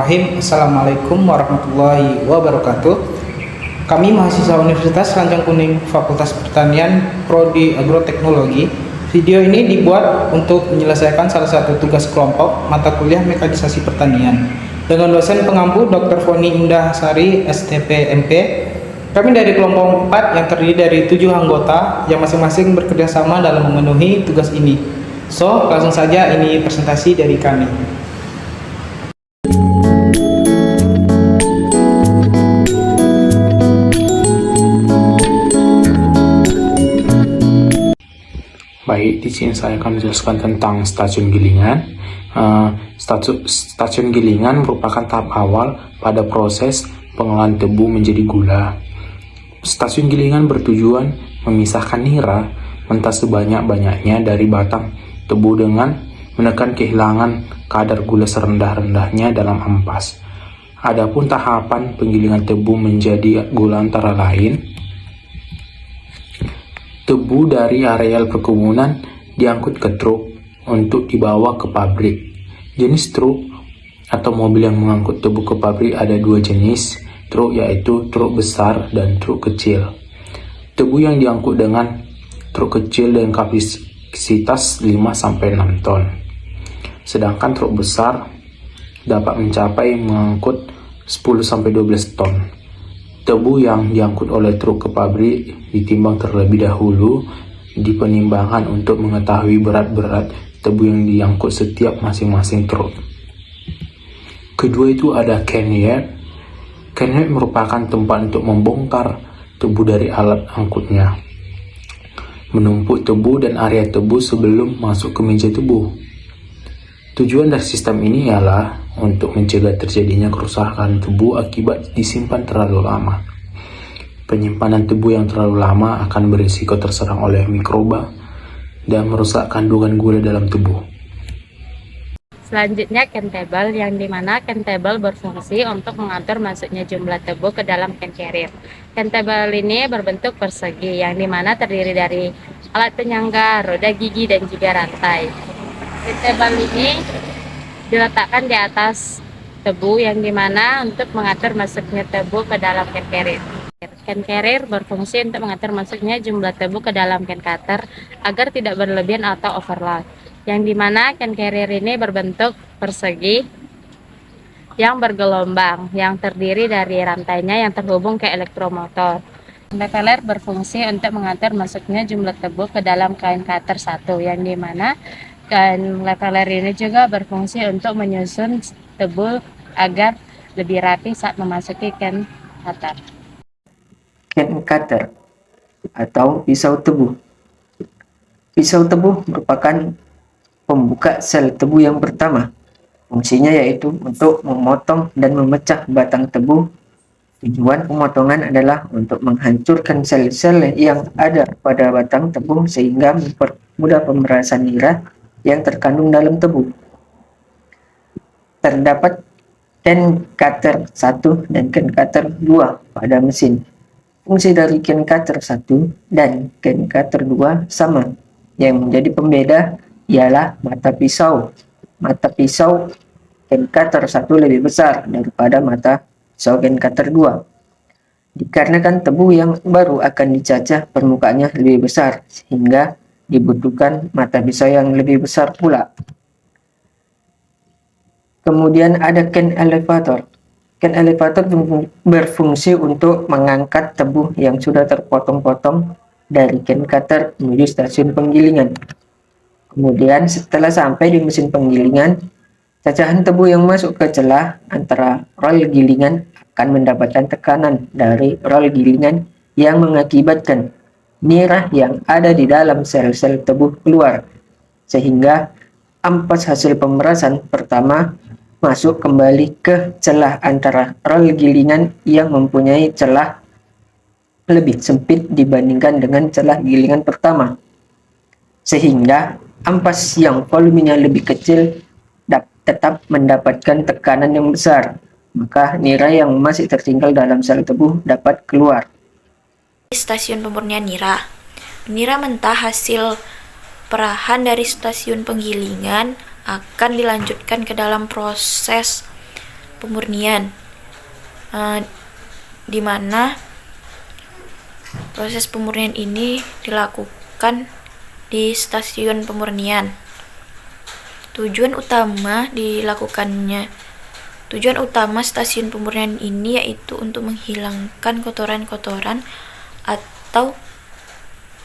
Bismillahirrahmanirrahim. Assalamualaikum warahmatullahi wabarakatuh. Kami mahasiswa Universitas Ranjang Kuning Fakultas Pertanian Prodi Agroteknologi. Video ini dibuat untuk menyelesaikan salah satu tugas kelompok mata kuliah mekanisasi pertanian dengan dosen pengampu Dr. Foni Indah Sari, STP MP. Kami dari kelompok 4 yang terdiri dari 7 anggota yang masing-masing bekerjasama dalam memenuhi tugas ini. So, langsung saja ini presentasi dari kami. Baik, di sini saya akan menjelaskan tentang stasiun gilingan. Stasiun gilingan merupakan tahap awal pada proses pengolahan tebu menjadi gula. Stasiun gilingan bertujuan memisahkan nira mentah sebanyak-banyaknya dari batang tebu dengan menekan kehilangan kadar gula serendah-rendahnya dalam ampas. Adapun tahapan penggilingan tebu menjadi gula antara lain: tebu dari areal perkebunan diangkut ke truk untuk dibawa ke pabrik. Jenis truk atau mobil yang mengangkut tebu ke pabrik ada dua jenis truk, yaitu truk besar dan truk kecil. Tebu yang diangkut dengan truk kecil dengan kapasitas 5-6 ton. Sedangkan truk besar dapat mengangkut 10-12 ton. Tebu yang diangkut oleh truk ke pabrik ditimbang terlebih dahulu di penimbangan untuk mengetahui berat tebu yang diangkut setiap masing-masing truk. Kedua itu ada carrier. Carrier merupakan tempat untuk membongkar tebu dari alat angkutnya, menumpuk tebu dan area tebu sebelum masuk ke meja tebu. Tujuan dari sistem ini ialah untuk mencegah terjadinya kerusakan tebu akibat disimpan terlalu lama. Penyimpanan tebu yang terlalu lama akan berisiko terserang oleh mikroba dan merusak kandungan gula dalam tebu. Selanjutnya can table, yang dimana can table berfungsi untuk mengatur masuknya jumlah tebu ke dalam can carrier. Can table ini berbentuk persegi, yang dimana terdiri dari alat penyangga, roda gigi, dan juga rantai. Can table ini diletakkan di atas tebu, yang dimana untuk mengatur masuknya tebu ke dalam can carrier. Can carrier berfungsi untuk mengatur masuknya jumlah tebu ke dalam can cutter agar tidak berlebihan atau overload, yang dimana can carrier ini berbentuk persegi yang bergelombang, yang terdiri dari rantainya yang terhubung ke elektromotor. Leveler berfungsi untuk mengatur masuknya jumlah tebu ke dalam kain cutter 1, yang dimana kain leveler ini juga berfungsi untuk menyusun tebu agar lebih rapi saat memasuki can cutter. Can cutter atau pisau tebu. Pisau tebu merupakan pembuka sel tebu yang pertama. Fungsinya yaitu untuk memotong dan memecah batang tebu. Tujuan pemotongan adalah untuk menghancurkan sel-sel yang ada pada batang tebu sehingga mempermudah pemerasan nira yang terkandung dalam tebu. Terdapat can cutter 1 dan can cutter 2 pada mesin. Fungsi dari can cutter 1 dan can cutter 2 sama. Yang menjadi pembeda ialah mata pisau. Mata pisau can cutter 1 lebih besar daripada mata pisau can cutter 2. Dikarenakan tebu yang baru akan dicacah permukaannya lebih besar, sehingga dibutuhkan mata pisau yang lebih besar pula. Kemudian ada can elevator. Can elevator berfungsi untuk mengangkat tebu yang sudah terpotong-potong dari can cutter menuju stasiun penggilingan. Kemudian setelah sampai di mesin penggilingan, cacahan tebu yang masuk ke celah antara rol gilingan akan mendapatkan tekanan dari rol gilingan yang mengakibatkan nira yang ada di dalam sel-sel tebu keluar, sehingga ampas hasil pemerasan pertama masuk kembali ke celah antara rol gilingan yang mempunyai celah lebih sempit dibandingkan dengan celah gilingan pertama, sehingga ampas yang volumenya lebih kecil tetap mendapatkan tekanan yang besar, maka nira yang masih tertinggal dalam sel tebu dapat keluar. Stasiun pemurnian nira. Nira mentah hasil perahan dari stasiun penggilingan akan dilanjutkan ke dalam proses pemurnian, di mana proses pemurnian ini dilakukan di stasiun pemurnian. Tujuan utama stasiun pemurnian ini yaitu untuk menghilangkan kotoran-kotoran atau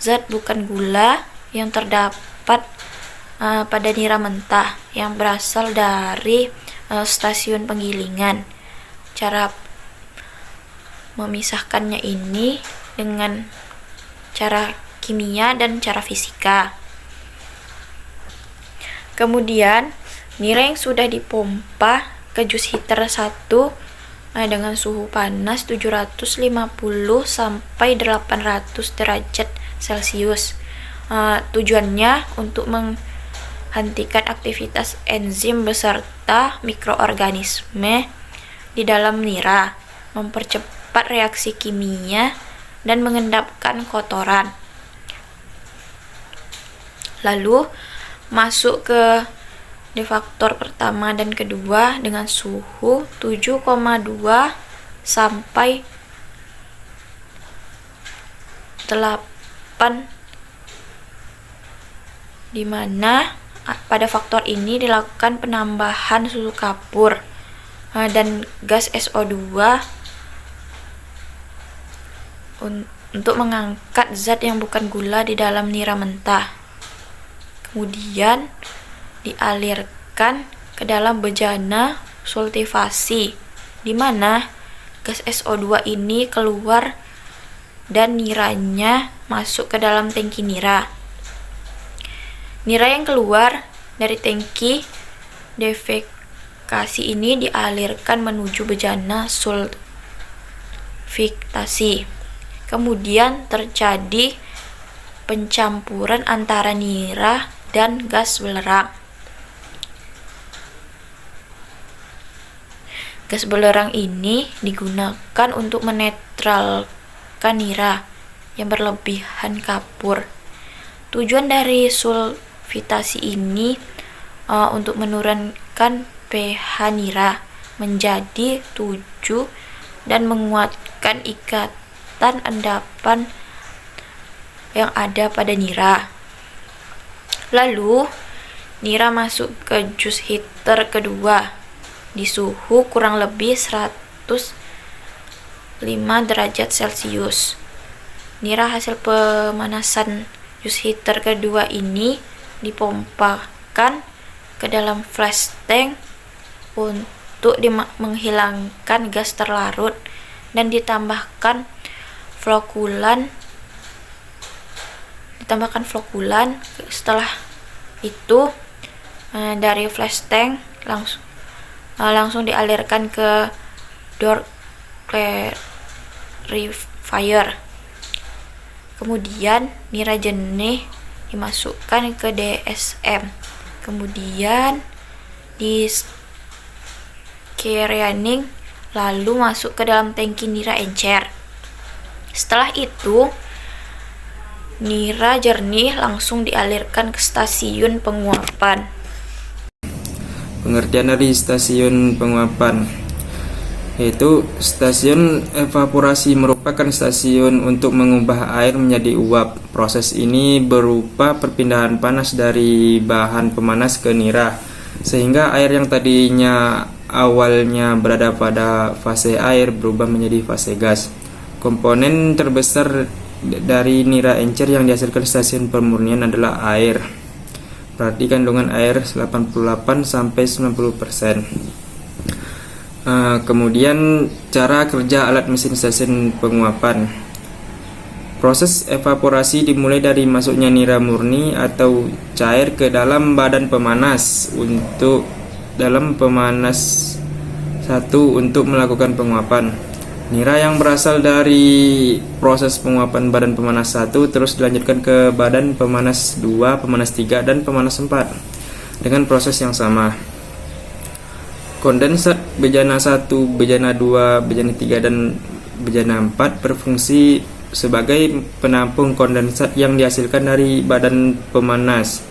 zat bukan gula yang terdapat pada nira mentah yang berasal dari stasiun penggilingan. Cara memisahkannya ini dengan cara kimia dan cara fisika. Kemudian, nira yang sudah dipompa ke jus heater 1 dengan suhu panas 750 sampai 800 derajat Celcius. Tujuannya untuk menghentikan aktivitas enzim beserta mikroorganisme di dalam nira, mempercepat reaksi kimia, dan mengendapkan kotoran. Lalu masuk ke defaktor pertama dan kedua dengan suhu 7,2 sampai 8, di mana pada faktor ini dilakukan penambahan susu kapur dan gas SO2 untuk mengangkat zat yang bukan gula di dalam nira mentah. Kemudian dialirkan ke dalam bejana sultivasi, di mana gas SO2 ini keluar dan niranya masuk ke dalam tangki nira. Nira yang keluar dari tangki defekasi ini dialirkan menuju bejana sulfitasi. Kemudian terjadi pencampuran antara nira dan gas belerang. Gas belerang ini digunakan untuk menetralkan nira yang berlebihan kapur. Tujuan dari sulfitasi ini untuk menurunkan pH nira menjadi 7 dan menguatkan ikatan endapan yang ada pada nira. Lalu nira masuk ke jus heater kedua di suhu kurang lebih 105 derajat Celcius. Nira hasil pemanasan jus heater kedua ini dipompakan ke dalam flash tank untuk menghilangkan gas terlarut dan ditambahkan flokulan. Setelah itu dari flash tank langsung dialirkan ke door clarifier. Kemudian nira jernih dimasukkan ke DSM. Kemudian di scanning lalu masuk ke dalam tangki nira encer. Setelah itu nira jernih langsung dialirkan ke stasiun penguapan. Pengertian dari stasiun penguapan yaitu stasiun evaporasi merupakan stasiun untuk mengubah air menjadi uap. Proses ini berupa perpindahan panas dari bahan pemanas ke nira, sehingga air yang tadinya awalnya berada pada fase air berubah menjadi fase gas. Komponen terbesar dari nira encer yang dihasilkan stasiun pemurnian adalah air. Berarti kandungan air 88-90%. Kemudian cara kerja alat mesin stasiun penguapan. Proses evaporasi dimulai dari masuknya nira murni atau cair ke dalam badan pemanas untuk untuk melakukan penguapan. Nira yang berasal dari proses penguapan badan pemanas 1 terus dilanjutkan ke badan pemanas 2, pemanas 3, dan pemanas 4 dengan proses yang sama. Kondensat bejana 1, bejana 2, bejana 3, dan bejana 4 berfungsi sebagai penampung kondensat yang dihasilkan dari badan pemanas.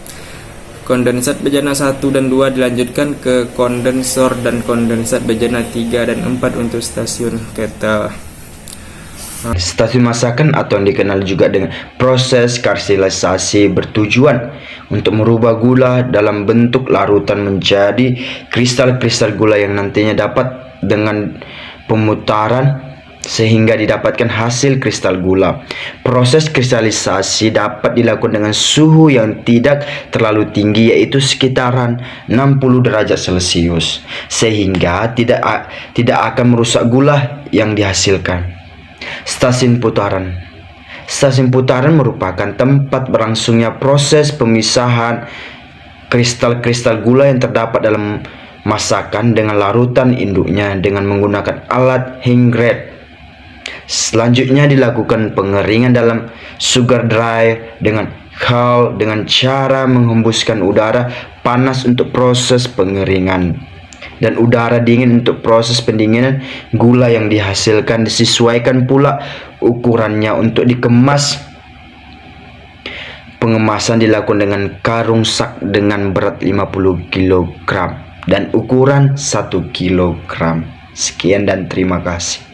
Kondensat bejana 1 dan 2 dilanjutkan ke kondensor dan kondensat bejana 3 dan 4 untuk stasiun ketel. Stasiun masakan atau yang dikenal juga dengan proses karstelisasi bertujuan untuk merubah gula dalam bentuk larutan menjadi kristal-kristal gula yang nantinya dapat dengan pemutaran sehingga didapatkan hasil kristal gula. Proses kristalisasi dapat dilakukan dengan suhu yang tidak terlalu tinggi, yaitu sekitaran 60 derajat Celcius, sehingga tidak akan merusak gula yang dihasilkan. Stasiun putaran. Stasiun putaran merupakan tempat berlangsungnya proses pemisahan kristal-kristal gula yang terdapat dalam masakan dengan larutan induknya dengan menggunakan alat Hengsred. Selanjutnya dilakukan pengeringan dalam sugar dryer dengan cara menghembuskan udara panas untuk proses pengeringan dan udara dingin untuk proses pendinginan. Gula yang dihasilkan disesuaikan pula ukurannya untuk dikemas. Pengemasan dilakukan dengan karung sak dengan berat 50 kg dan ukuran 1 kg. Sekian dan terima kasih.